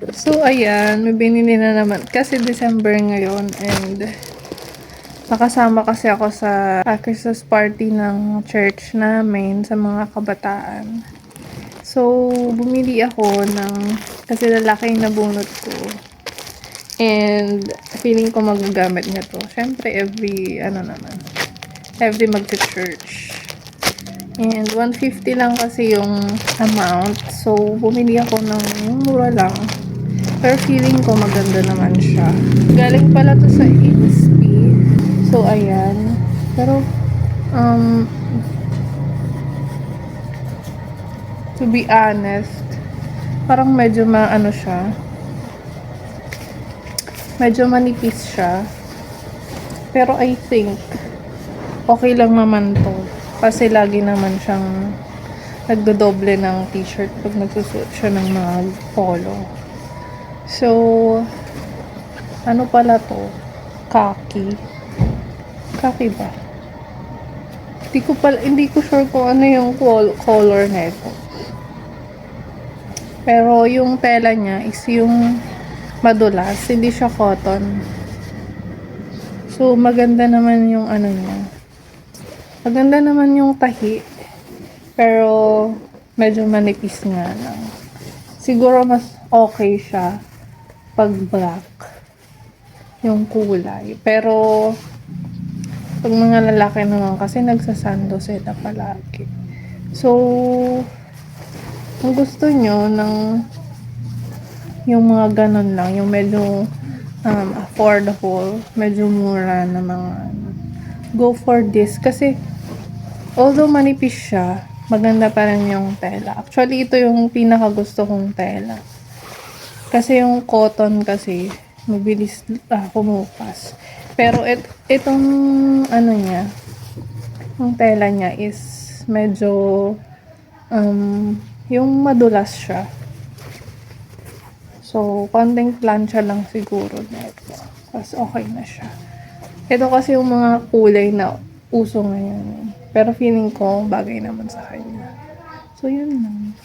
So, ayan, may binili na naman. Kasi December ngayon and nakasama kasi ako sa Christmas party ng church namin sa mga kabataan. So, bumili ako ng, kasi lalaki yung nabunot ko. And, feeling ko magagamit niya to. Siyempre, every magte-church. And, 150 lang kasi yung amount. So, bumili ako ng mura lang. Pero feeling ko maganda naman siya. Galing pala to sa Innisfree. So, ayan. Pero, to be honest, parang medyo siya. Medyo manipis siya. Pero I think, okay lang naman to. Kasi lagi naman siyang nagdodoble ng t-shirt pag nagsusuot siya ng mga polo. So, ano pala to? Khaki. Khaki ba? Hindi ko sure kung ano yung color nito. Pero yung tela niya is yung madulas, hindi siya cotton. So, maganda naman yung niya. Maganda naman yung tahi. Pero, medyo manipis nga lang. Siguro mas okay siya pag black yung kulay. Pero, pag mga lalaki naman kasi nagsasando sila palagi. So, kung gusto nyo ng yung mga ganun lang, yung medyo affordable, medyo mura na mga go for this. Kasi, although manipis siya, maganda pa rin yung tela. Actually, ito yung pinakagusto kong tela. Kasi yung cotton kasi, mabilis kumupas. Pero itong niya, yung tela niya is medyo yung madulas siya. So, konting plancha lang siguro nito. Tapos okay na siya. Ito kasi yung mga kulay na uso ngayon. Pero feeling ko bagay naman sa kanya. So, yun lang.